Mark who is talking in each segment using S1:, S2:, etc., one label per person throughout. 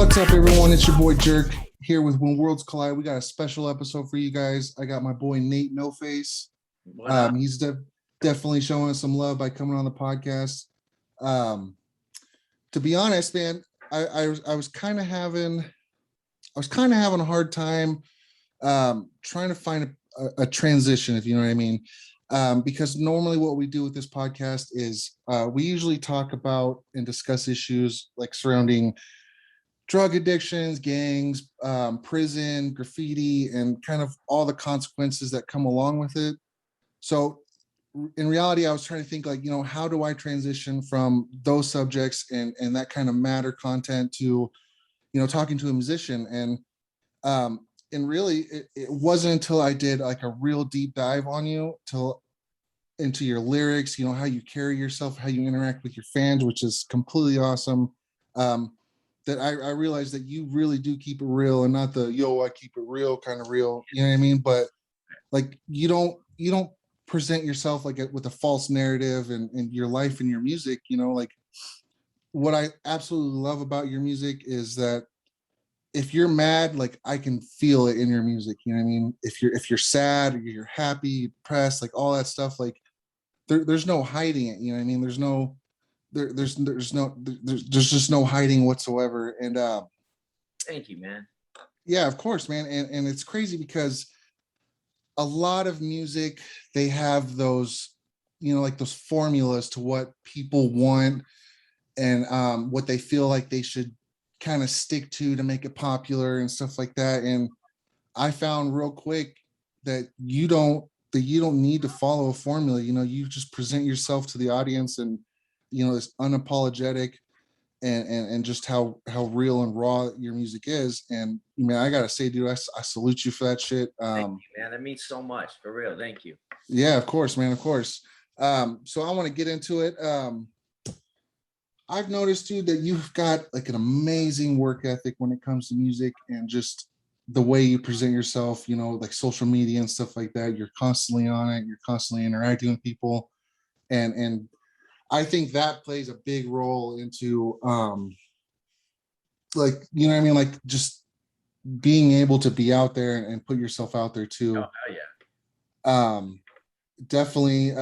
S1: What's up, everyone? It's your boy Gerk here with When Worlds Collide. We got a special episode for you guys. I got my boy N8NOFACE. He's definitely showing us some love by coming on the podcast. To be honest, man, I was kind of having a hard time trying to find a transition, if you know what I mean. Because normally what we do with this podcast is we usually talk about and discuss issues like surrounding drug addictions, gangs, prison, graffiti, and kind of all the consequences that come along with it. So in reality, I was trying to think like, how do I transition from those subjects and that kind of matter content to, talking to a musician. And really it wasn't until I did like a real deep dive on you into your lyrics, how you carry yourself, how you interact with your fans, which is completely awesome. That I realized that you really do keep it real and not the I keep it real kind of real, you know what I mean? But like you don't present yourself like with a false narrative and your life and your music, like what I absolutely love about your music is that if you're mad, like I can feel it in your music, you know what I mean? If you're sad or you're happy, depressed, like all that stuff, like there's no hiding it, you know what I mean? There's just no hiding whatsoever. And
S2: thank you, man.
S1: Yeah, of course, man. And it's crazy because a lot of music, they have those, like those formulas to what people want and what they feel like they should kind of stick to make it popular and stuff like that. And I found real quick that you don't need to follow a formula. You just present yourself to the audience and it's unapologetic and just how real and raw your music is. And man, I gotta say, dude, I salute you for that shit.
S2: Thank you, man. That means so much, for real. Thank you.
S1: Yeah, of course, man, of course. So I want to get into it. I've noticed, dude, that you've got like an amazing work ethic when it comes to music and just the way you present yourself, like social media and stuff like that. You're constantly on it. You're constantly interacting with people. And I think that plays a big role into like, you know what I mean? Like just being able to be out there and put yourself out there too.
S2: Oh yeah.
S1: Definitely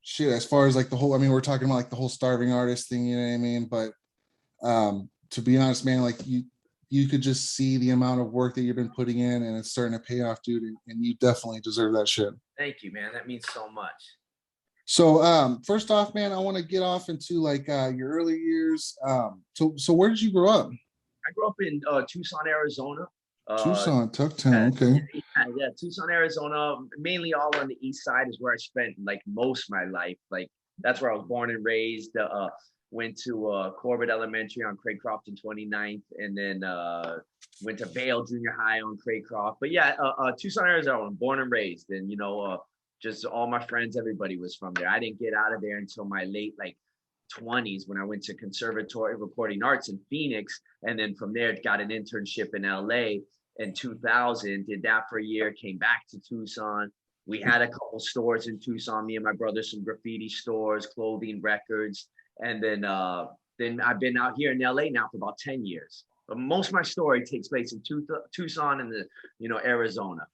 S1: shit, as far as like the whole, we're talking about like the whole starving artist thing, you know what I mean? But to be honest, man, like you could just see the amount of work that you've been putting in and it's starting to pay off, dude, and you definitely deserve that shit.
S2: Thank you, man. That means so much.
S1: So first off, man, I want to get off into like your early years. So where did you grow up?
S2: I grew up in Tucson, Arizona.
S1: Tucson, Tucktown, okay.
S2: Yeah, Tucson, Arizona. Mainly all on the east side is where I spent like most of my life. Like that's where I was born and raised. Went to Corbett Elementary on Craycroft and 29th, and then went to Vale Junior High on Craycroft. But yeah, Tucson, Arizona, born and raised, and just all my friends, everybody was from there. I didn't get out of there until my late 20s when I went to Conservatory of Recording Arts in Phoenix, and then from there got an internship in LA in 2000. Did that for a year, came back to Tucson. We had a couple stores in Tucson, me and my brother, some graffiti stores, clothing, records, and then I've been out here in LA now for about 10 years. But most of my story takes place in Tucson and Arizona.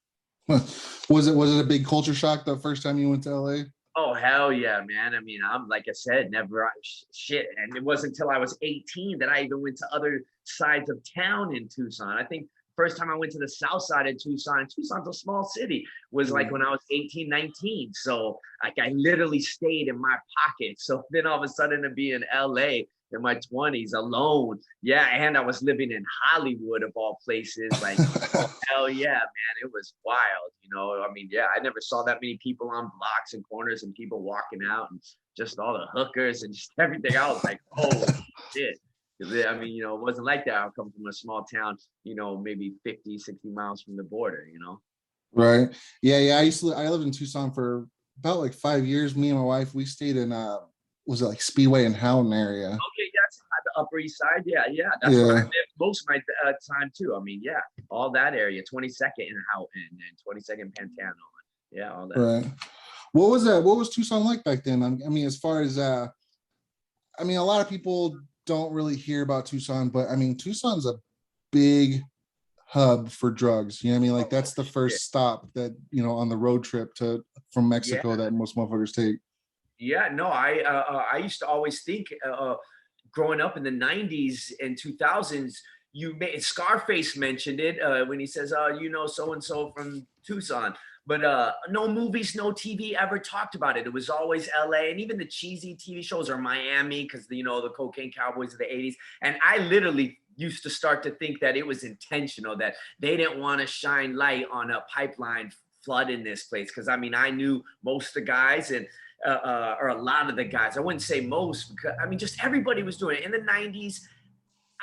S1: Was it a big culture shock the first time you went to LA?
S2: Oh, hell yeah, man. I'm like I said, never shit. And it wasn't until I was 18 that I even went to other sides of town in Tucson. I think first time I went to the south side of Tucson's a small city, was like when I was 18, 19. So like I literally stayed in my pocket. So then all of a sudden to be in LA in my 20s alone. Yeah, and I was living in Hollywood of all places. Like, oh, hell yeah, man. It was wild, Yeah, I never saw that many people on blocks and corners and people walking out and just all the hookers and just everything. I was like, oh, shit. It wasn't like that. I come from a small town, maybe 50, 60 miles from the border,
S1: Right. Yeah. I lived in Tucson for about like 5 years. Me and my wife, we stayed in was it like Speedway and Houghton area?
S2: Okay, that's the Upper East Side. Yeah. That's where I lived most of my time too. All that area, 22nd and Houghton and 22nd Pantano. Yeah, all that.
S1: Right. What was Tucson like back then? As far as a lot of people don't really hear about Tucson, but I mean, Tucson's a big hub for drugs. You know what I mean? Like that's the
S2: Yeah.
S1: first stop that, you know, on the road trip to from
S2: Yeah.
S1: Mexico that most motherfuckers take.
S2: Yeah, no, I used to always think growing up in the 90s and 2000s, you made Scarface mentioned it when he says, you know, so and so from Tucson. But no movies, no TV ever talked about it. It was always LA, and even the cheesy TV shows are Miami because, you know, the cocaine cowboys of the 80s. And I literally used to start to think that it was intentional, that they didn't want to shine light on a pipeline flood in this place. Because I mean, I knew most of the guys, and or a lot of the guys. I wouldn't say most, because I mean, just everybody was doing it in the 90s.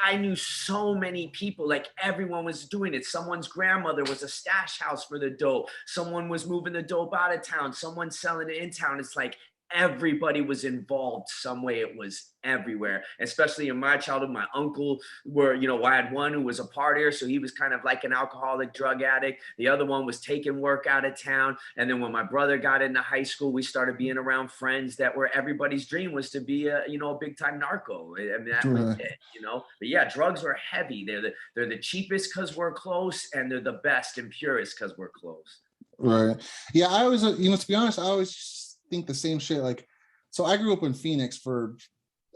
S2: I knew so many people, like everyone was doing it. Someone's grandmother was a stash house for the dope. Someone was moving the dope out of town. Someone selling it in town. It's like everybody was involved some way. It was everywhere, especially in my childhood. My uncle were, you know, I had one who was a partier, so he was kind of like an alcoholic drug addict. The other one was taking work out of town. And then when my brother got into high school, we started being around friends that were, everybody's dream was to be a, you know, a big time narco. I mean, that was it, you know. But yeah, drugs were heavy. They're the cheapest because we're close, and they're the best and purest because we're close.
S1: Right. Yeah, I always, you know, to be honest, I always think the same shit. Like, so I grew up in Phoenix for,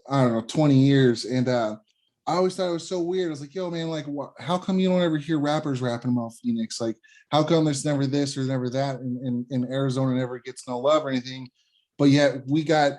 S1: I don't know, 20 years. And I always thought it was so weird. I was like, yo, man, like, what, how come you don't ever hear rappers rapping about Phoenix? Like, how come there's never this or never that? And Arizona never gets no love or anything. But yet we got,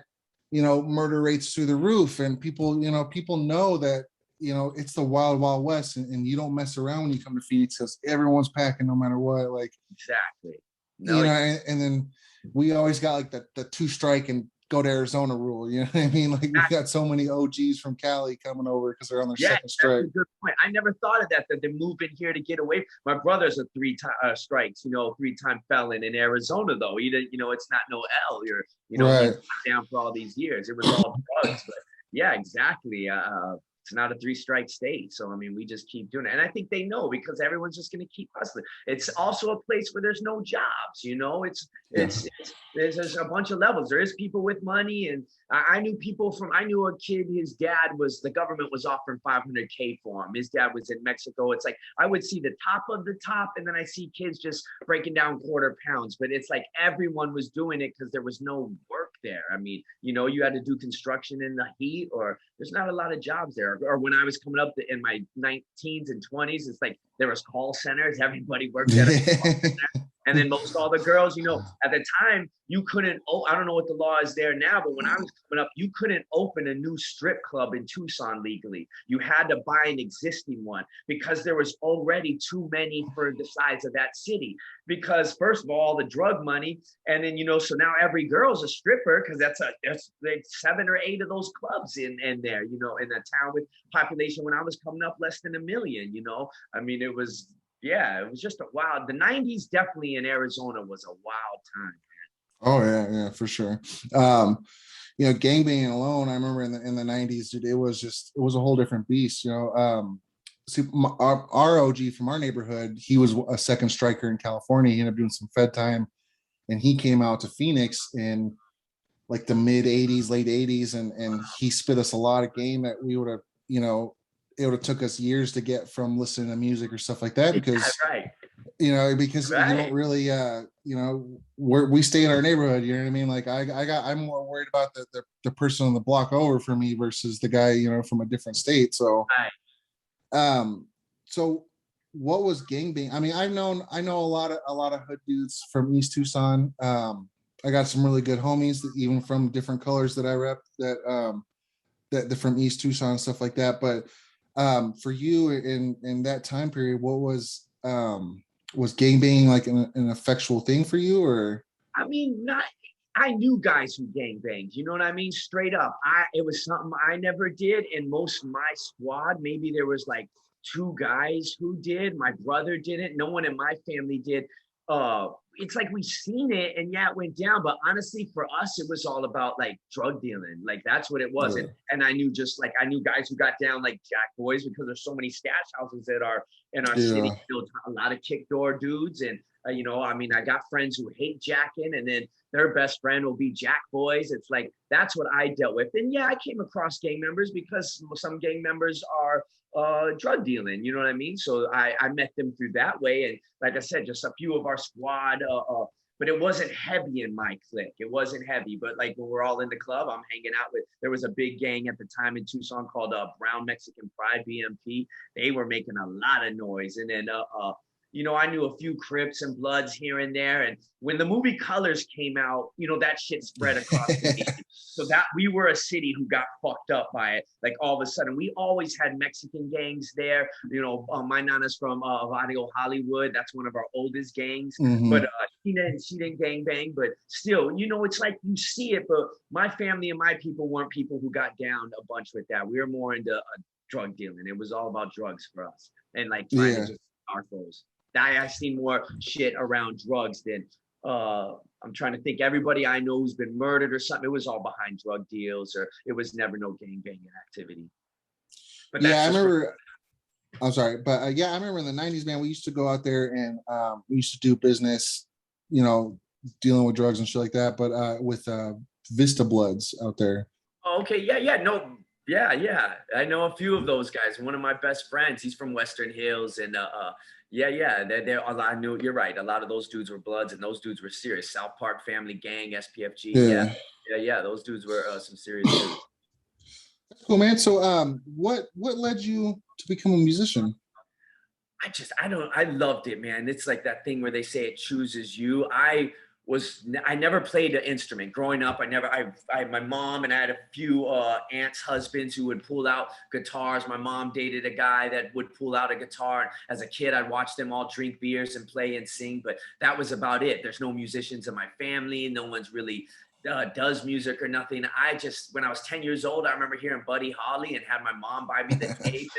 S1: you know, murder rates through the roof. And people, you know that, you know, it's the wild, wild west. And you don't mess around when you come to Phoenix because everyone's packing no matter what. Like,
S2: Exactly. No,
S1: you know, and then we always got like the two strike and go to Arizona rule. You know what I mean? Like we got so many OGs from Cali coming over because they're on their
S2: yeah,
S1: second
S2: that's a
S1: strike.
S2: good point. I never thought of that, that they're moving here to get away. My brother's a three-time strikes, you know, three-time felon in Arizona, though. He didn't, you know, it's not no L. You're, you know, he's
S1: Right.
S2: down for all these years. It was all drugs. But yeah, exactly. It's not a three-strike state. So, I mean, we just keep doing it. And I think they know because everyone's just going to keep hustling. It's also a place where there's no jobs, you know,
S1: Yeah.
S2: there's a bunch of levels. There is people with money, and I knew people from, I knew a kid, his dad was, the government was offering 500K for him. His dad was in Mexico. It's like, I would see the top of the top, and then I see kids just breaking down quarter pounds, but it's like everyone was doing it because there was no work there. I mean, you know, you had to do construction in the heat, or there's not a lot of jobs there. Or when I was coming up in my 19s and 20s, it's like there was call centers. Everybody worked at a call center. And then most all the girls, you know, at the time, you couldn't, oh, I don't know what the law is there now, but when I was coming up, you couldn't open a new strip club in Tucson legally. You had to buy an existing one because there was already too many for the size of that city. Because first of all, the drug money, and then, you know, so now every girl's a stripper because that's like 7 or 8 of those clubs in there, you know, in a town with population when I was coming up less than 1 million, you know. I mean, it was, yeah, it was just a wild. The 90s definitely in Arizona was a wild time.
S1: Oh yeah, yeah, for sure. Um, you know, gangbanging alone, I remember in the 90s, dude, it was a whole different beast, you know. See, our OG from our neighborhood, he was a second striker in California. He ended up doing some Fed time, and he came out to Phoenix in like the mid 80s, late 80s, and he spit us a lot of game that we would have, you know, it would have took us years to get from listening to music or stuff like that
S2: Yeah,
S1: because
S2: right,
S1: you know, because you don't
S2: right.
S1: really you know, we stay in our neighborhood, you know what I mean? Like I'm more worried about the person on the block over from me versus the guy, you know, from a different state. So
S2: Right.
S1: um so what was gangbang? I mean, I know a lot of hood dudes from East Tucson. I got some really good homies that even from different colors that I rep that from East Tucson and stuff like that. But for you in that time period, what was gangbang like an effectual thing for you, or?
S2: I mean, not. I knew guys who gang banged. You know what I mean? Straight up. It was something I never did, and most of my squad, maybe there was like 2 guys who did. My brother didn't. No one in my family did. it's like we seen it and yeah, it went down. But honestly, for us, it was all about like drug dealing. Like that's what it was.
S1: Yeah.
S2: And I knew I knew guys who got down like Jack boys because there's so many stash houses that are in our city.
S1: Yeah.
S2: A lot of kick door dudes. And you know, I mean, I got friends who hate jacking, and then their best friend will be Jack boys. It's like that's what I dealt with. And yeah, I came across gang members because some gang members are drug dealing, you know what I mean? So I met them through that way. And like I said, just a few of our squad, but it wasn't heavy in my clique. It wasn't heavy, but like when we're all in the club, I'm hanging out with, there was a big gang at the time in Tucson called Brown Mexican Pride, BMP. They were making a lot of noise. And then you know, I knew a few Crips and Bloods here and there. And when the movie Colors came out, you know, that shit spread across the nation. So that we were a city who got fucked up by it. Like all of a sudden, we always had Mexican gangs there. You know, my nana's from Barrio Hollywood. That's one of our oldest gangs. But she didn't gang bang. But still, you know, it's like you see it. But my family and my people weren't people who got down a bunch with that. We were more into drug dealing. It was all about drugs for us and like trying to just our foes. I see more shit around drugs than I'm trying to think. Everybody I know who's been murdered or something, it was all behind drug deals, or it was never no gang banging activity. But
S1: yeah, I remember. I'm sorry, but yeah, I remember in the '90s, man. We used to go out there and we used to do business, you know, dealing with drugs and shit like that. But with Vista Bloods out there.
S2: Okay, yeah. I know a few of those guys. One of my best friends, he's from Western Hills, and they're a lot. I knew you're right. A lot of those dudes were Bloods, and those dudes were serious. South Park Family Gang, SPFG. Yeah. Those dudes were some serious dudes.
S1: Cool, man. So, what led you to become a musician?
S2: I loved it, man. It's like that thing where they say it chooses you. I never played an instrument growing up. My mom, and I had a few aunts' husbands who would pull out guitars. My mom dated a guy that would pull out a guitar. And as a kid, I'd watch them all drink beers and play and sing, but that was about it. There's no musicians in my family. No one's really does music or nothing. When I was 10 years old, I remember hearing Buddy Holly and had my mom buy me the tape.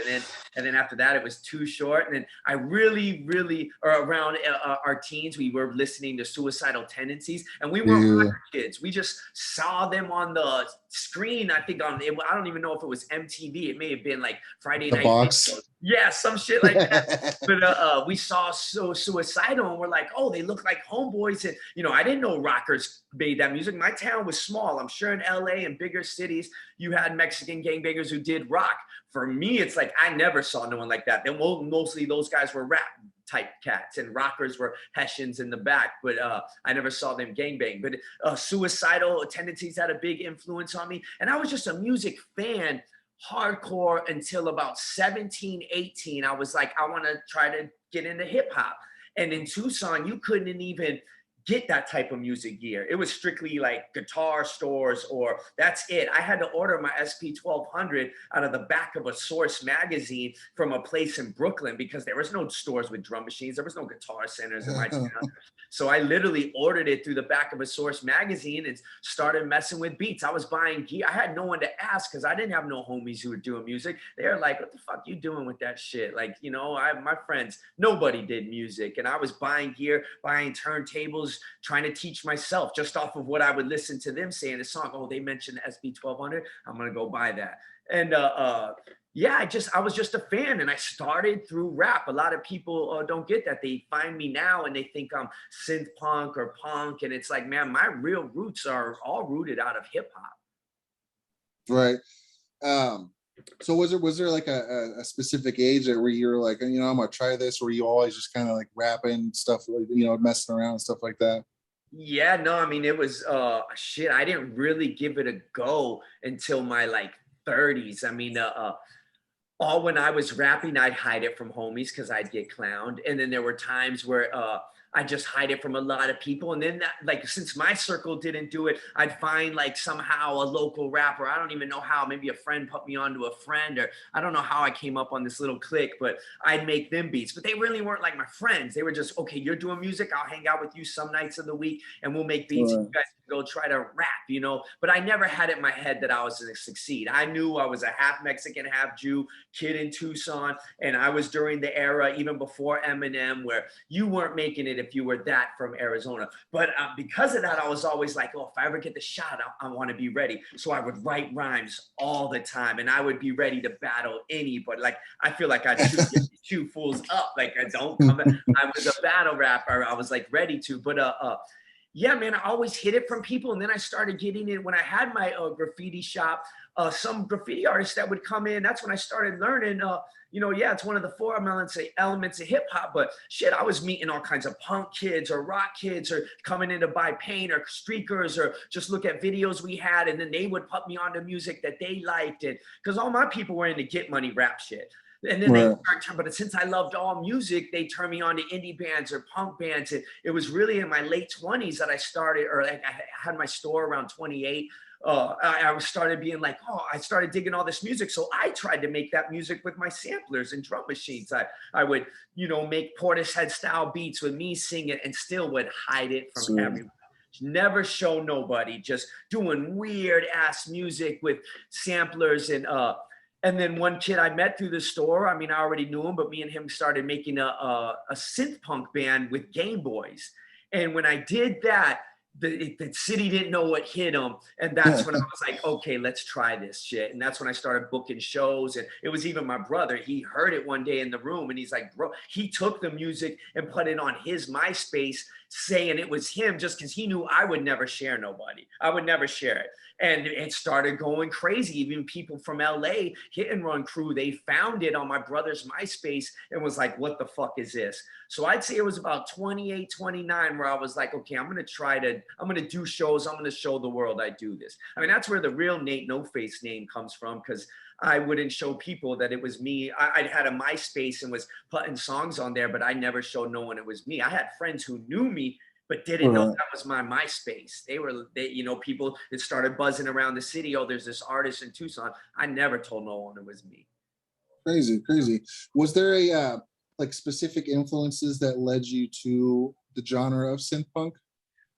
S2: And then after that, it was Too Short. And then I really, around our teens, we were listening to Suicidal Tendencies, and we weren't kids. We just saw them on the screen. I think I don't even know if it was MTV. It may have been like Friday Night
S1: Box.
S2: Yeah, some shit like that. But we saw Suicidal, and we're like, oh, they look like homeboys. And, you know, I didn't know rockers made that music. My town was small. I'm sure in LA and bigger cities, you had Mexican gangbangers who did rock. For me, it's like, I never saw no one like that. Then mostly those guys were rap type cats, and rockers were Hessians in the back, but I never saw them gangbang. But Suicidal Tendencies had a big influence on me. And I was just a music fan, hardcore, until about 17, 18. I was like, I want to try to get into hip hop. And in Tucson, you couldn't even get that type of music gear. It was strictly like guitar stores, or that's it. I had to order my SP 1200 out of the back of a Source magazine from a place in Brooklyn, because there was no stores with drum machines. There was no Guitar Centers in my town. So I literally ordered it through the back of a Source magazine and started messing with beats. I was buying gear. I had no one to ask because I didn't have no homies who were doing music. They were like, what the fuck you doing with that shit? Like, you know, my friends, nobody did music. And I was buying gear, buying turntables, trying to teach myself just off of what I would listen to them say in a song. Oh, they mentioned SB 1200. I'm going to go buy that. And yeah, I was just a fan, and I started through rap. A lot of people don't get that. They find me now and they think I'm synth punk or punk. And it's like, man, my real roots are all rooted out of hip hop.
S1: Right. So was there like a specific age that where you were like, you know, I'm gonna try this, or you always just kind of like rapping stuff, like, you know, messing around and stuff like that?
S2: Yeah, no, I mean, it was shit. I didn't really give it a go until my like 30s. I mean, all when I was rapping, I'd hide it from homies because I'd get clowned. And then there were times where I just hide it from a lot of people. And then that, like, since my circle didn't do it, I'd find like somehow a local rapper. I don't even know how. Maybe a friend put me onto a friend, or I don't know how I came up on this little clique, but I'd make them beats. But they really weren't like my friends. They were just, okay, you're doing music, I'll hang out with you some nights of the week and we'll make beats.
S1: Right.
S2: You guys go try to rap, you know, but I never had it in my head that I was going to succeed. I knew I was a half Mexican, half Jew kid in Tucson. And I was during the era, even before Eminem, where you weren't making it if you were that from Arizona. But because of that, I was always like, oh, if I ever get the shot, I want to be ready. So I would write rhymes all the time and I would be ready to battle anybody. Like, I feel like I chew fools up. Like, I don't come back. I was a battle rapper. I was like ready to, but yeah, man, I always hid it from people. And then I started getting it when I had my graffiti shop. Some graffiti artists that would come in, that's when I started learning, you know, yeah, it's one of the four elements of hip hop, but shit, I was meeting all kinds of punk kids or rock kids or coming in to buy paint or streakers or just look at videos we had. And then they would put me on to music that they liked. And because all my people were into get money rap shit. And then they started, but since I loved all music, they turned me on to indie bands or punk bands. It was really in my late 20s that I started, or like I had my store around 28. I started being like, oh, I started digging all this music. So I tried to make that music with my samplers and drum machines. I would, you know, make Portishead style beats with me singing and still would hide it from everyone. Never show nobody, just doing weird ass music with samplers and then one kid I met through the store, I mean, I already knew him, but me and him started making a synth punk band with Game Boys. And when I did that, the city didn't know what hit them. And that's when I was like, okay, let's try this shit. And that's when I started booking shows. And it was even my brother. He heard it one day in the room and he's like, bro, he took the music and put it on his MySpace saying it was him just because he knew I would never share nobody. I would never share it. And it started going crazy. Even people from LA, Hit and Run crew, they found it on my brother's MySpace and was like, what the fuck is this? So I'd say it was about 28, 29 where I was like, okay, I'm going to do shows. I'm going to show the world I do this. I mean, that's where the real N8NOFACE name comes from, because I wouldn't show people that it was me. I had a MySpace and was putting songs on there, but I never showed no one it was me. I had friends who knew me, but didn't know that was my MySpace. They, you know, people that started buzzing around the city. Oh, there's this artist in Tucson. I never told no one it was me.
S1: Crazy, crazy. Was there a like specific influences that led you to the genre of synth punk?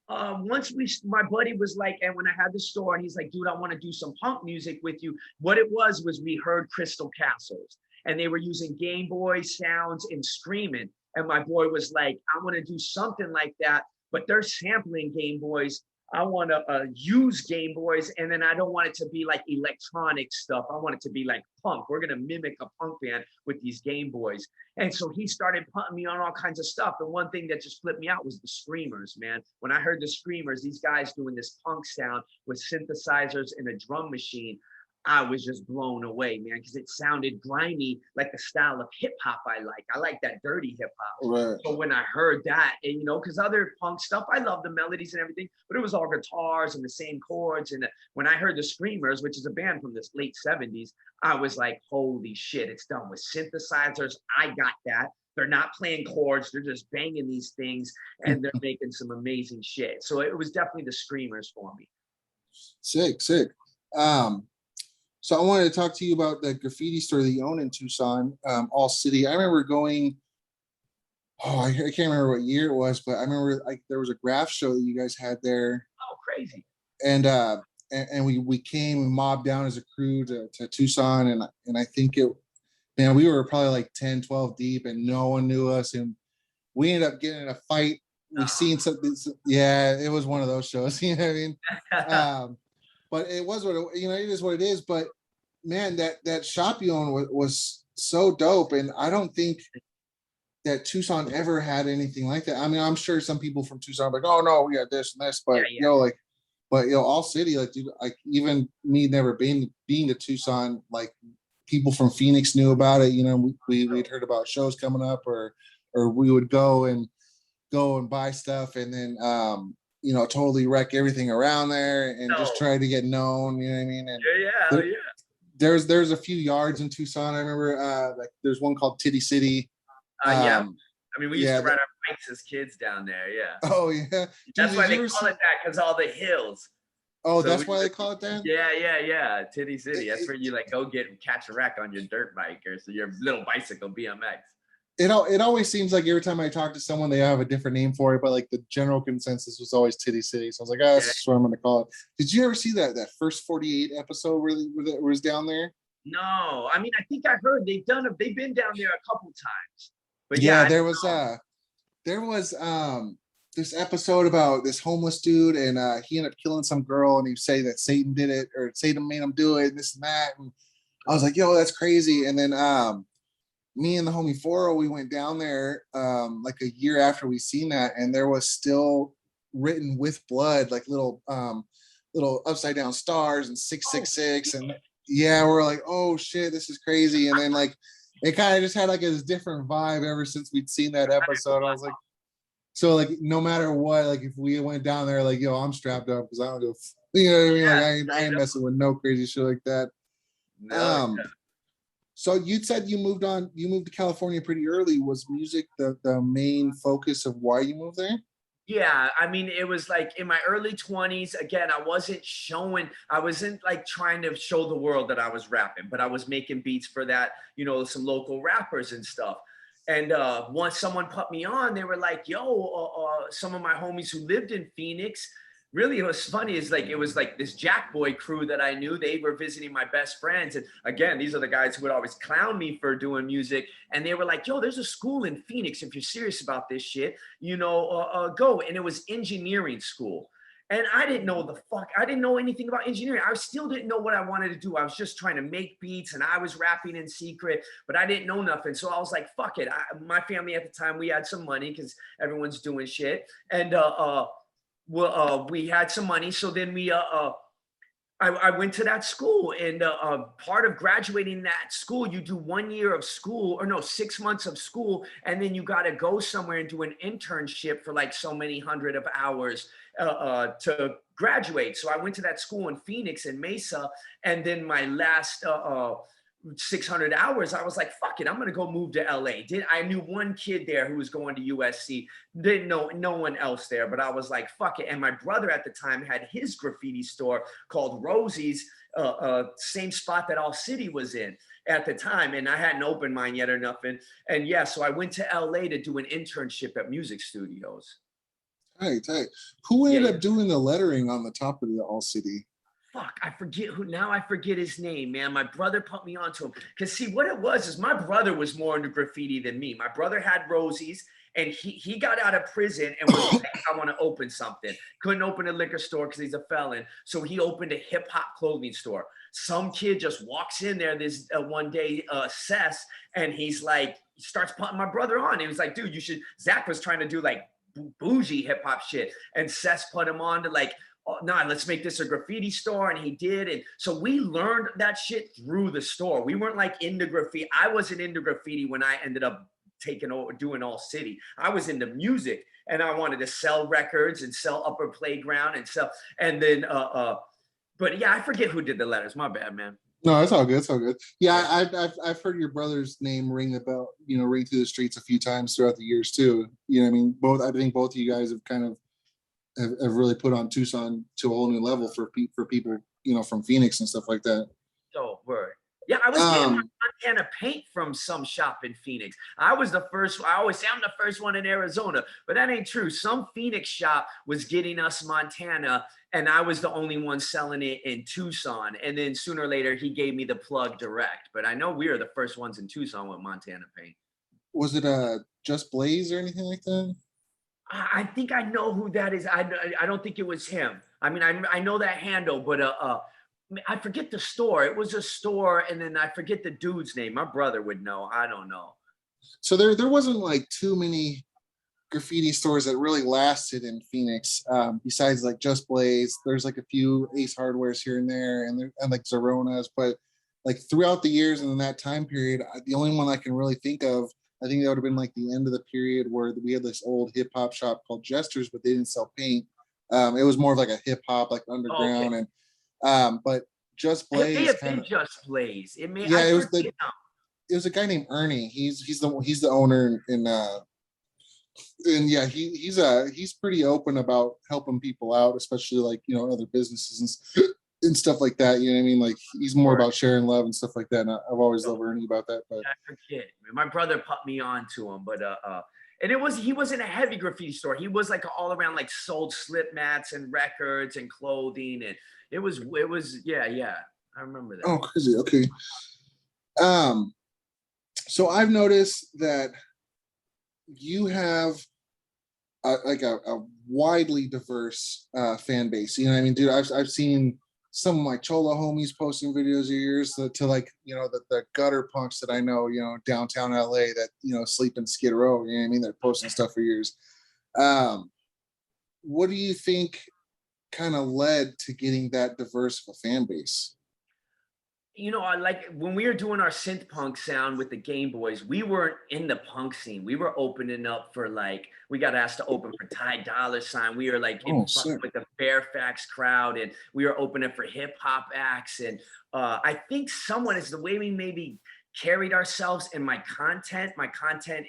S2: Once my buddy was like, and when I had the store, and he's like, dude, I want to do some punk music with you. What it was we heard Crystal Castles, and they were using Game Boy sounds and screaming. And my boy was like, I want to do something like that, but they're sampling Game Boys. I want to use Game Boys, and then I don't want it to be like electronic stuff. I want it to be like punk. We're going to mimic a punk band with these Game Boys. And so he started putting me on all kinds of stuff. And one thing that just flipped me out was the screamers, man. When I heard the screamers, these guys doing this punk sound with synthesizers and a drum machine, I was just blown away, man, because it sounded grimy, like the style of hip hop I like. I like that dirty hip hop.
S1: Right.
S2: So when I heard that, and you know, because other punk stuff, I love the melodies and everything, but it was all guitars and the same chords. And when I heard the Screamers, which is a band from the late 70s, I was like, holy shit, it's done with synthesizers. I got that. They're not playing chords. They're just banging these things and they're making some amazing shit. So it was definitely the Screamers for me.
S1: Sick, sick. So I wanted to talk to you about the graffiti store that you own in Tucson, All City. I remember going, I can't remember what year it was, but I remember like there was a graph show that you guys had there.
S2: Oh, crazy.
S1: And we came and mobbed down as a crew to Tucson. And I think man, we were probably like 10, 12 deep and no one knew us. And we ended up getting in a fight. We seen something. Yeah, it was one of those shows, you know what I mean? But it was what it is what it is. But man, that shop you own was so dope, and I don't think that Tucson ever had anything like that. I mean, I'm sure some people from Tucson are like, oh no, we got this and this, but All City, like, dude, like even me never being to Tucson, like people from Phoenix knew about it. You know, we'd heard about shows coming up, or we would go and buy stuff, and then totally wreck everything around there and just try to get known, you know what I mean? And there's a few yards in Tucson. I remember like there's one called Titty City.
S2: I mean, we used to ride our bikes as kids down there. Yeah.
S1: Oh yeah.
S2: That's why they call it that, because all the hills.
S1: Oh, so that's why they call it that?
S2: Yeah. Titty City. That's where you like go catch a wreck on your dirt bike or your little bicycle BMX.
S1: it always seems like every time I talk to someone, they have a different name for it, but like the general consensus was always Titty City. So I was like, oh,
S2: Yeah.
S1: that's what I'm gonna call it. Did you ever see that first 48 episode where it was down there?
S2: No, I mean, I think I heard they've been down there a couple times, but yeah,
S1: Yeah,
S2: I
S1: there
S2: don't
S1: was
S2: know.
S1: this episode about this homeless dude, and he ended up killing some girl, and he say that Satan did it, or Satan made him do it, and this and that. And I was like, yo, that's crazy. And then me and the homie Foro, we went down there like a year after we seen that, and there was still written with blood, like little upside down stars and
S2: Oh
S1: 666. And
S2: shit!
S1: yeah, we're like, oh shit, this is crazy. And then like it kind of just had like a different vibe ever since we'd seen that episode. I was like, so like no matter what, like if we went down there, like, yo, I'm strapped up because I don't go, you know what I mean? Like
S2: Yeah,
S1: I ain't
S2: straight up.
S1: messing with no crazy shit like that.
S2: No,
S1: Um, so you said you moved to California pretty early. Was music the main focus of why you moved there?
S2: yeah, I mean, it was like in my early 20s. Again, I wasn't like trying to show the world that I was rapping, but I was making beats for that, some local rappers and stuff. And once someone put me on, they were like, yo, some of my homies who lived in Phoenix, really, it was funny, it was like this Jack Boy crew that I knew. They were visiting my best friends. And again, these are the guys who would always clown me for doing music. And they were like, yo, there's a school in Phoenix. If you're serious about this shit, go. And it was engineering school. And I didn't know anything about engineering. I still didn't know what I wanted to do. I was just trying to make beats, and I was rapping in secret, but I didn't know nothing. So I was like, fuck it. My family at the time, we had some money because everyone's doing shit. And well, we had some money. So then I went to that school, and part of graduating that school, you do 1 year of school, or no, 6 months of school, and then you got to go somewhere and do an internship for like so many hundred of hours to graduate. So I went to that school in Phoenix and Mesa, and then my last 600 hours, I was like, fuck it, I'm gonna go move to LA. I knew one kid there who was going to USC, didn't know no one else there, but I was like, fuck it. And my brother at the time had his graffiti store called Rosie's, same spot that All City was in at the time, and I hadn't opened mine yet or nothing. And yeah, so I went to LA to do an internship at music studios.
S1: Right, right. Who
S2: Yeah,
S1: ended
S2: yeah.
S1: up doing the lettering on the top of the All City?
S2: Fuck, I forget who now. I forget his name, man. My brother put me onto him. Because see, what it was is my brother was more into graffiti than me. My brother had Rosie's, and he got out of prison and was like, I want to open something. Couldn't open a liquor store because he's a felon. So he opened a hip hop clothing store. Some kid just walks in there this one day, Sess, and he's like, he starts putting my brother on. He was like, dude, you should. Zach was trying to do like bougie hip hop shit, and Sess put him on to like, oh, nah, let's make this a graffiti store. And he did. And so we learned that shit through the store. We weren't like into graffiti. I wasn't into graffiti when I ended up taking over doing All City. I was into music, and I wanted to sell records and sell Upper Playground and sell. And then, but yeah, I forget who did the letters. My bad, man.
S1: No, it's all good. It's all good. Yeah,
S2: Yeah.
S1: I've heard your brother's name ring the bell, ring through the streets a few times throughout the years too. You know, what I mean, I think both of you guys have kind of have really put on Tucson to a whole new level for people, from Phoenix and stuff like that.
S2: Oh, word. Yeah, I was getting my Montana paint from some shop in Phoenix. I was the first. I always say I'm the first one in Arizona, but that ain't true. Some Phoenix shop was getting us Montana, and I was the only one selling it in Tucson. And then sooner or later, he gave me the plug direct. But I know we are the first ones in Tucson with Montana paint.
S1: Was it Just Blaze or anything like that?
S2: I think I know who that is. I don't think it was him. I mean, I know that handle, but I forget the store. It was a store, and then I forget the dude's name. My brother would know. I don't know.
S1: So there wasn't like too many graffiti stores that really lasted in Phoenix. Besides like Just Blaze, there's like a few Ace Hardwares here and there, and like Zeronas, but like throughout the years and in that time period, the only one I can really think of, I think that would have been like the end of the period where we had this old hip hop shop called Jesters, but they didn't sell paint. It was more of like a hip hop, like
S2: Oh, okay.
S1: underground, and but Just
S2: It may
S1: Blaze
S2: have
S1: kind
S2: been
S1: of,
S2: Just Blaze. It may.
S1: yeah,
S2: I forget now.
S1: it was a guy named Ernie. He's the owner, and yeah, he's pretty open about helping people out, especially like other businesses and stuff like that. You know what I mean? Like he's more about sharing love and stuff like that. And I've always loved learning about that. But
S2: I forget. My brother put me on to him, but and he wasn't a heavy graffiti store. He was like all around, like sold slip mats and records and clothing, and it was yeah. I remember that.
S1: oh, crazy. Okay. Um, so I've noticed that you have like a widely diverse fan base. You know what I mean, dude? I've seen some of my Chola homies posting videos of yours to like, you know, the gutter punks that I know, you know, downtown LA that, you know, sleep in Skid Row. You know what I mean? They're posting stuff for years. What do you think kind of led to getting that diverse of a fan base?
S2: You know, I like when we were doing our synth punk sound with the Game Boys, we weren't in the punk scene. We were opening up for like, we got asked to open for Ty Dolla $ign. We were like in
S1: Oh,
S2: front
S1: sick.
S2: with the Fairfax crowd, and we were opening for hip hop acts. And I think someone is the way we maybe carried ourselves in my content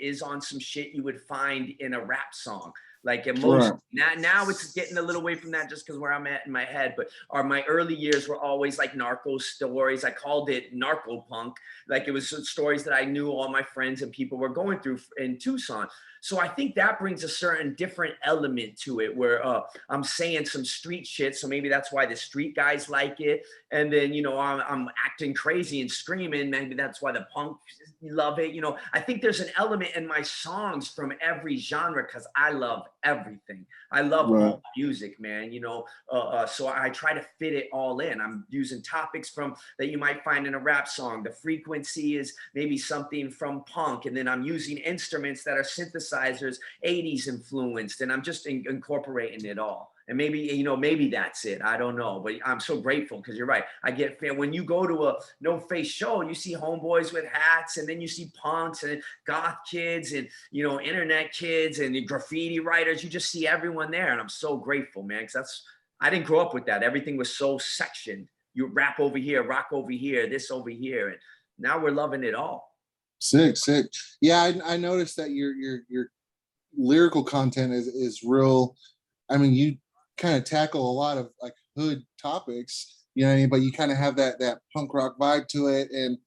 S2: is on some shit you would find in a rap song. Like emotion.
S1: Right.
S2: Now it's getting a little away from that just because where I'm at in my head. But my early years were always like narco stories. I called it narco punk. Like it was stories that I knew all my friends and people were going through in Tucson. So I think that brings a certain different element to it where I'm saying some street shit. So maybe that's why the street guys like it. And then, you know, I'm acting crazy and screaming. Maybe that's why the punk love it. You know, I think there's an element in my songs from every genre because I love everything. I love
S1: Right.
S2: all music, man. You know, so I try to fit it all in. I'm using topics from that you might find in a rap song. The frequency is maybe something from punk, and then I'm using instruments that are synthesizers, 80s influenced, and I'm just incorporating it all. And maybe, you know, maybe that's it. I don't know. But I'm so grateful because you're right. I get when you go to a No Face show, you see homeboys with hats, and then you see punks and goth kids and, you know, internet kids and graffiti writers. You just see everyone there. And I'm so grateful, man, because I didn't grow up with that. Everything was so sectioned. You rap over here, rock over here, this over here. And now we're loving it all.
S1: Sick, sick. Yeah, I noticed that your lyrical content is real. I mean, you kind of tackle a lot of like hood topics, you know what I mean, but you kind of have that punk rock vibe to it. And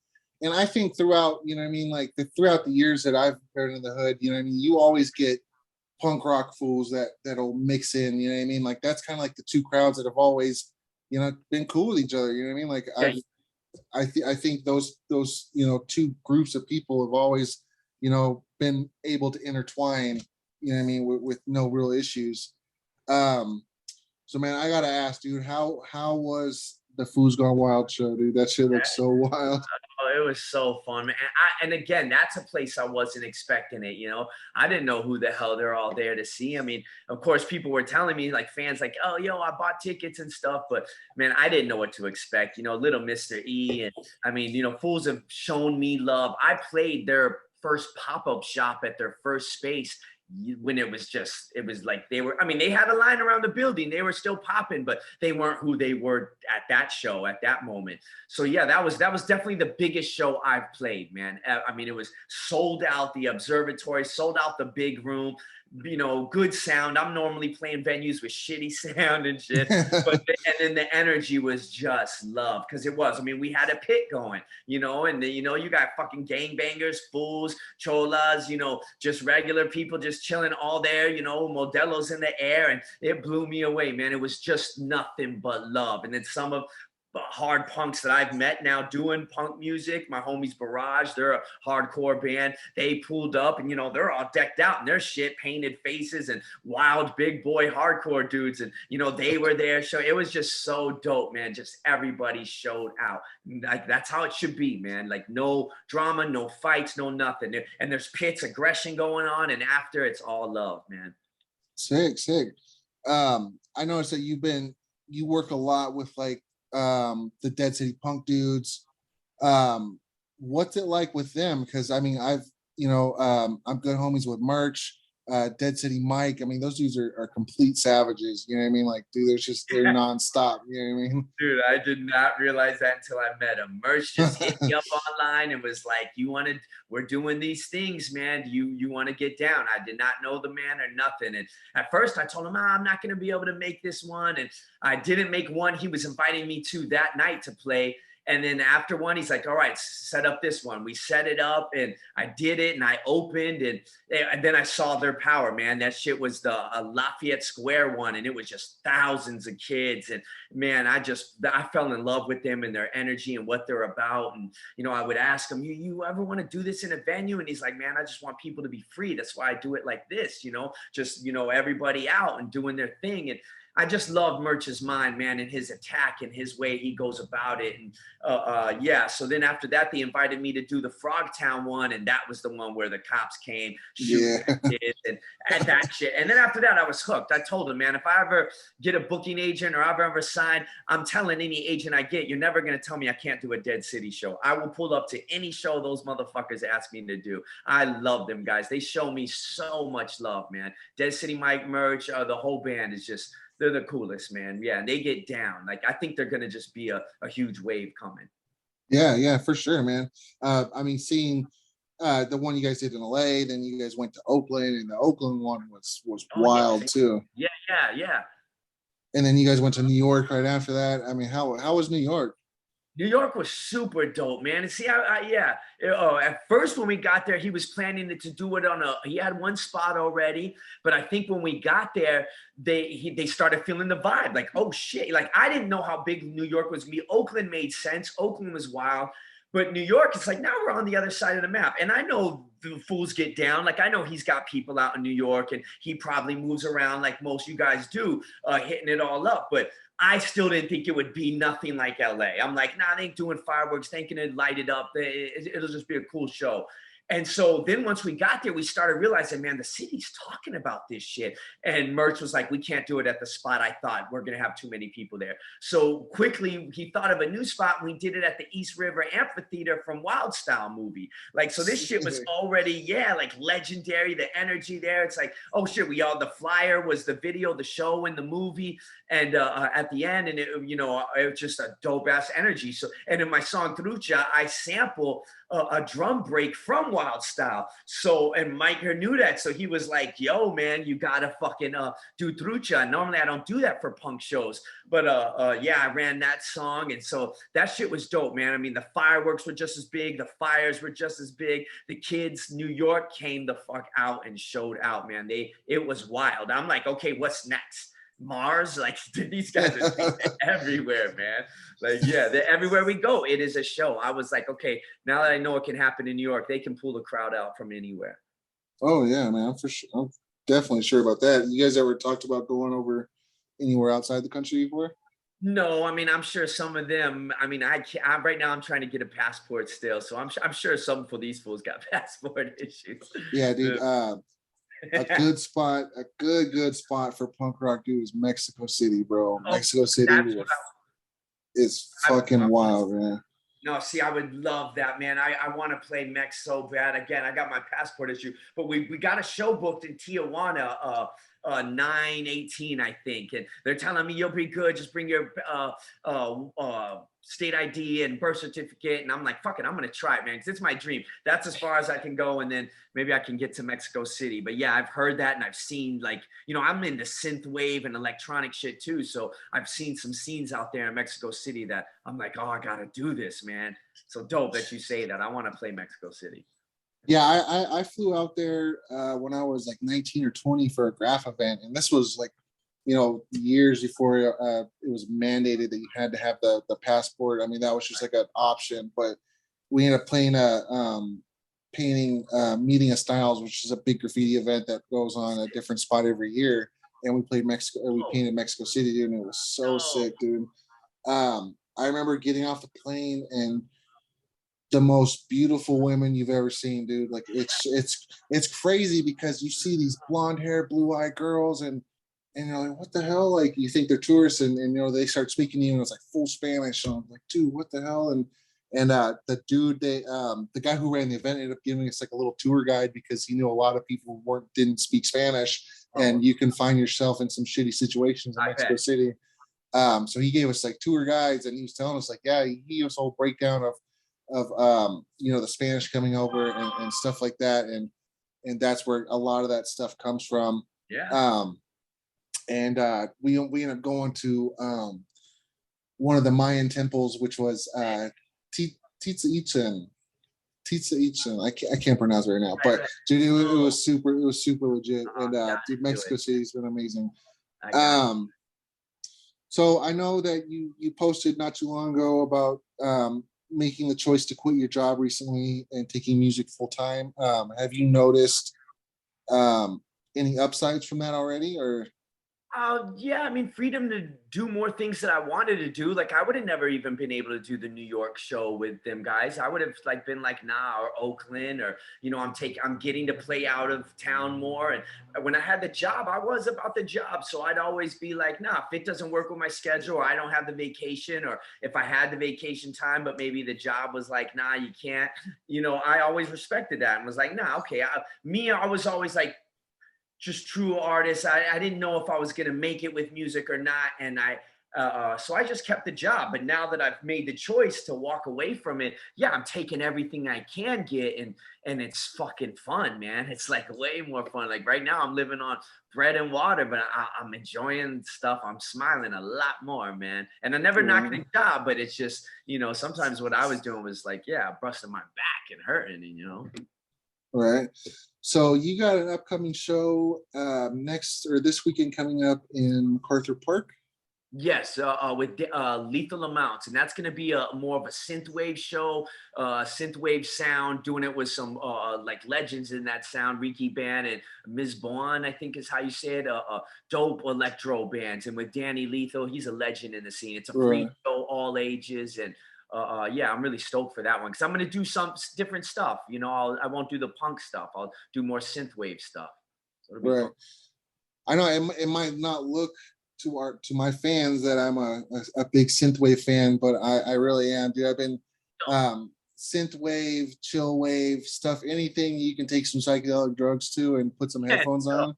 S1: I think throughout, you know what I mean, like throughout the years that I've heard in the hood, you know what I mean, you always get punk rock fools that'll mix in, you know what I mean? Like that's kind of like the two crowds that have always, you know, been cool with each other, you know what I mean? Like
S2: Yeah.
S1: I think those you know two groups of people have always, you know, been able to intertwine, you know what I mean, with no real issues. So man, I gotta ask, dude, how was the Food's Gone Wild show, dude? That shit looks so wild.
S2: Oh, it was so fun, man. And again, that's a place I wasn't expecting it. You know, I didn't know who the hell they're all there to see. I mean, of course, people were telling me, like fans, like, "Oh, yo, I bought tickets and stuff," but man, I didn't know what to expect. You know, little Mr. E, and I mean, you know, fools have shown me love. I played their first pop-up shop at their first space when it was like they were, I mean, they had a line around the building, they were still popping, but they weren't who they were at that show at that moment. So yeah, that was definitely the biggest show I've played, man. I mean, it was sold out, the observatory sold out, the big room, you know, good sound. I'm normally playing venues with shitty sound and shit, but and then the energy was just love because it was. I mean, we had a pit going, you know, and then, you know, you got fucking gangbangers, fools, cholas, you know, just regular people just chilling all there, you know, Modelo's in the air, and it blew me away, man. It was just nothing but love. And then some of hard punks that I've met now doing punk music. My homies Barrage, they're a hardcore band. They pulled up and, you know, they're all decked out in their shit, painted faces and wild big boy hardcore dudes. And, you know, they were there. So it was just so dope, man. Just everybody showed out. Like that's how it should be, man. Like no drama, no fights, no nothing. And there's pits aggression going on. And after it's all love, man.
S1: Sick, sick. I noticed that you work a lot with like the Dead City Punk dudes. What's it like with them? Because I mean, I've, you know, I'm good homies with Merch. Dead City Mike. I mean, those dudes are complete savages. You know what I mean? Like, dude, they're nonstop. You know what I mean?
S2: Dude, I did not realize that until I met him. Merch just hit me up online and was like, we're doing these things, man. You want to get down. I did not know the man or nothing. And at first I told him, I'm not going to be able to make this one. And I didn't make one he was inviting me to that night to play. And then after one, he's like, all right, set up this one. We set it up and I did it and I opened and then I saw their power, man. That shit was the Lafayette Square one. And it was just thousands of kids. And man, I fell in love with them and their energy and what they're about. And, I would ask him, you ever want to do this in a venue? And he's like, man, I just want people to be free. That's why I do it like this, just, everybody out and doing their thing. And I just love Merch's mind, man, and his attack and his way he goes about it. And yeah, so then after that, they invited me to do the Frogtown one, and that was the one where the cops came shooting kids and that shit. And then after that, I was hooked. I told him, man, if I ever get a booking agent or I've ever signed, I'm telling any agent I get, you're never going to tell me I can't do a Dead City show. I will pull up to any show those motherfuckers ask me to do. I love them guys. They show me so much love, man. Dead City Mike, Merch, the whole band is just, they're the coolest, man. Yeah, and they get down. Like, I think they're gonna just be a huge wave coming.
S1: Yeah, for sure, man. I mean, seeing the one you guys did in LA, then you guys went to Oakland, and the Oakland one was wild too.
S2: Yeah.
S1: And then you guys went to New York right after that. I mean, how was New York?
S2: New York was super dope, man. And see, at first when we got there, he was planning to do it he had one spot already, but I think when we got there, they started feeling the vibe, like, oh shit. Like, I didn't know how big New York was gonna be. Oakland made sense. Oakland was wild. But New York, it's like, now we're on the other side of the map. And I know the fools get down. Like, I know he's got people out in New York and he probably moves around like most you guys do, hitting it all up. But I still didn't think it would be nothing like LA. I'm like, nah, they ain't doing fireworks. They ain't gonna light it up. It'll just be a cool show. And so then once we got there, we started realizing, man, the city's talking about this shit. And Merch was like, we can't do it at the spot I thought. We're going to have too many people there. So quickly, he thought of a new spot. And we did it at the East River Amphitheater from Wild Style movie. Like, so this shit was already, like legendary, the energy there. It's like, oh shit, the flyer was the video, the show and the movie. And at the end, and it was just a dope ass energy. So, and in my song Trucha, I sample a drum break from Wild Style. So, and Mike knew that. So he was like, yo, man, you gotta fucking do Trucha. Normally I don't do that for punk shows, but yeah, I ran that song. And so that shit was dope, man. I mean, the fireworks were just as big. The fires were just as big. The kids, New York came the fuck out and showed out, man. It was wild. I'm like, okay, what's next? Mars? Like, these guys are everywhere, man. Like, yeah, everywhere we go, it is a show. I was like, okay, now that I know it can happen in New York, they can pull the crowd out from anywhere.
S1: Oh yeah, man, for sure. I'm definitely sure about that. You guys ever talked about going over anywhere outside the country before?
S2: No, I mean, I'm sure some of them. I mean, right now I'm trying to get a passport still, so I'm sure some for these fools got passport issues.
S1: Yeah, dude. A good spot, a good spot for punk rock, dude, is Mexico City, bro. Mexico City is fucking wild, man.
S2: No, see, I would love that, man. I want to play Mex so bad. Again, I got my passport issue, but we got a show booked in Tijuana, 9/18, I think, and they're telling me you'll be good. Just bring your state ID and birth certificate. And I'm like, fuck it, I'm gonna try it, man, because it's my dream. That's as far as I can go, and then maybe I can get to Mexico City. But yeah, I've heard that, and I've seen, like, I'm into synth wave and electronic shit too, so I've seen some scenes out there in Mexico City that I'm like, oh, I gotta do this, man. So dope that you say that. I want to play Mexico City.
S1: Yeah, I flew out there when I was like 19 or 20 for a graph event, and this was like, years before it was mandated that you had to have the passport. I mean, that was just like an option, but we ended up playing painting Meeting of Styles, which is a big graffiti event that goes on a different spot every year, and we played Mexico. We painted Mexico City, dude, and it was so sick, dude. I remember getting off the plane and the most beautiful women you've ever seen, dude. Like, it's crazy because you see these blonde hair, blue-eyed girls, and you're like, what the hell? Like, you think they're tourists, and they start speaking to you, and it's like full Spanish. So I'm like, dude, what the hell? And And the dude, the guy who ran the event ended up giving us like a little tour guide because he knew a lot of people didn't speak Spanish, and you can find yourself in some shitty situations in Mexico City. So he gave us like tour guides, and he was telling us like, yeah, he gave us a whole breakdown of you know, the Spanish coming over and stuff like that, and that's where a lot of that stuff comes from.
S2: Yeah.
S1: And we ended up going to one of the Mayan temples, which was Tizza Ichen. I can't pronounce it right now, but dude, it was super legit. And dude, Mexico City's been amazing. So I know that you posted not too long ago about making the choice to quit your job recently and taking music full time. Have you noticed any upsides from that already, or?
S2: Yeah, I mean, freedom to do more things that I wanted to do. Like, I would have never even been able to do the New York show with them guys. I would have like been like, nah, or Oakland, or you know, I'm getting to play out of town more. And when I had the job, I was about the job, so I'd always be like, nah, if it doesn't work with my schedule, or I don't have the vacation, or if I had the vacation time, but maybe the job was like, nah, you can't. You know, I always respected that and was like, nah, okay. I was always like, just true artist. I didn't know if I was going to make it with music or not. And so I just kept the job. But now that I've made the choice to walk away from it, yeah, I'm taking everything I can get, and it's fucking fun, man. It's like way more fun. Like right now I'm living on bread and water, but I'm enjoying stuff. I'm smiling a lot more, man. And I never knocked a job, but it's just, you know, sometimes what I was doing was like, yeah, busting my back and hurting, and you know.
S1: Right. So you got an upcoming show next or this weekend coming up in MacArthur Park.
S2: Yes, with Lethal Amounts, and that's going to be a more of a synthwave show, synthwave sound. Doing it with some like legends in that sound, Ricky Band and Ms. Bond, I think is how you say it. Dope electro bands, and with Danny Lethal, he's a legend in the scene. It's a free show, all ages, and yeah, I'm really stoked for that one because I'm going to do some different stuff. You know, I won't do the punk stuff. I'll do more synthwave stuff. So it'll be fun.
S1: I know it might not look to my fans that I'm a big synthwave fan, but I really am, dude. I've been synthwave, chill wave stuff, anything you can take some psychedelic drugs to and put some headphones on,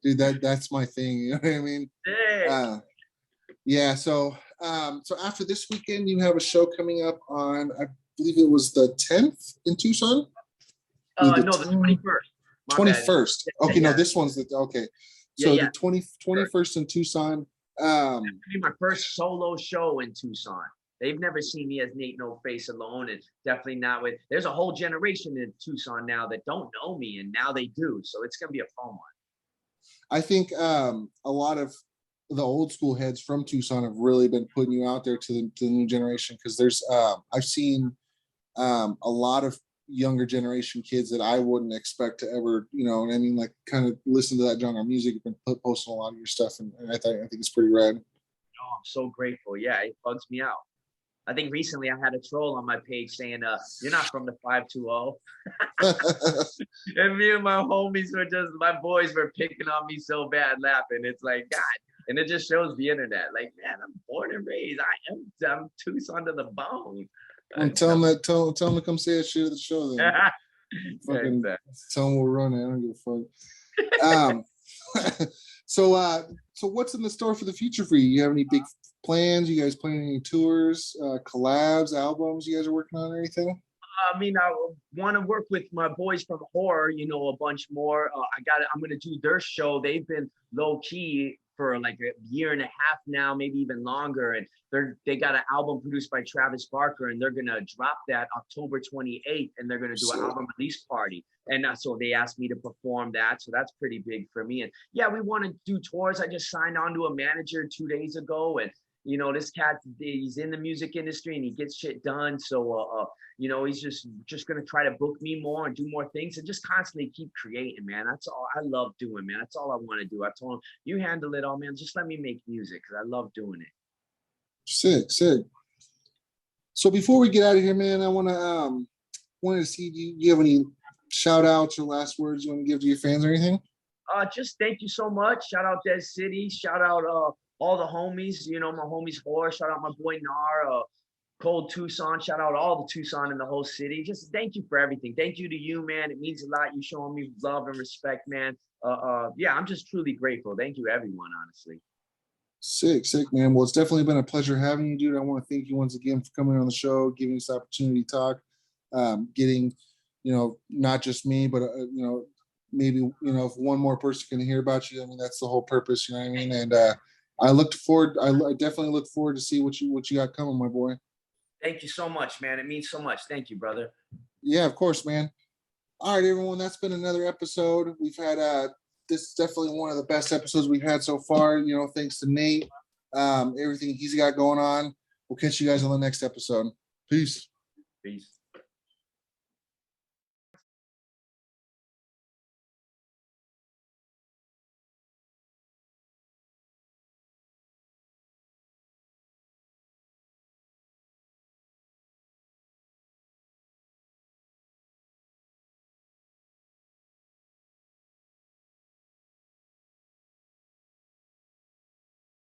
S1: dude. That's my thing. You know what I mean? Yeah. So after this weekend, you have a show coming up on, I believe it was the 10th in Tucson.
S2: No, the 21st.
S1: 21st. Okay, no, this one's okay. So the 21st in Tucson.
S2: That'll be my first solo show in Tucson. They've never seen me as N8NOFACE alone, and definitely not with. There's a whole generation in Tucson now that don't know me, and now they do. So it's gonna be a fun one.
S1: I think a lot of the old school heads from Tucson have really been putting you out there to the new generation, because there's I've seen a lot of younger generation kids that I wouldn't expect to ever, you know, I mean, like kind of listen to that genre of music. You've been posting a lot of your stuff, and I think it's pretty rad.
S2: Oh, I'm so grateful. Yeah, it bugs me out. I think recently I had a troll on my page saying, you're not from the 520. And me and my homies were my boys were picking on me so bad, laughing. It's like, God. And it just shows the internet. Like, man, I'm born and raised. I'm Tucson to the bone.
S1: Tell them to come say that shit at the show then. Fucking tell them we'll run it. I don't give a fuck. So what's in the store for the future for you? You have any big plans? You guys planning any tours, collabs, albums you guys are working on, or anything?
S2: I mean, I want to work with my boys from Horror, you know, a bunch more. I'm going to do their show. They've been low key for like a year and a half now, maybe even longer. And they got an album produced by Travis Barker, and they're going to drop that October 28th, and they're going to do an album release party. And so they asked me to perform that. So that's pretty big for me. And yeah, we want to do tours. I just signed on to a manager 2 days ago, and you know, this cat, he's in the music industry and he gets shit done. So, you know, he's just going to try to book me more and do more things and just constantly keep creating, man. That's all I love doing, man. That's all I want to do. I told him, you handle it all, man. Just let me make music because I love doing it.
S1: Sick. So before we get out of here, man, I wanted to see, do you have any shout outs or last words you want to give to your fans or anything?
S2: Just thank you so much. Shout out Dead City. Shout out all the homies, you know, my homies Horror. Shout out my boy Nar. cold Tucson. Shout out all the Tucson in the whole city. Just thank you for everything. Thank you to you, man. It means a lot. You showing me love and respect, man. Yeah, I'm just truly grateful. Thank you, everyone, honestly.
S1: Sick, man. Well, it's definitely been a pleasure having you, dude. I want to thank you once again for coming on the show, giving us the opportunity to talk, getting, not just me, but, maybe, if one more person can hear about you, I mean, that's the whole purpose, you know what I mean? And I definitely look forward to see what you got coming, my boy.
S2: Thank you so much, man. It means so much. Thank you, brother.
S1: Yeah, of course, man. All right, everyone, that's been another episode. We've had this is definitely one of the best episodes we've had so far, thanks to Nate, everything he's got going on. We'll catch you guys on the next episode. Peace.
S2: Peace.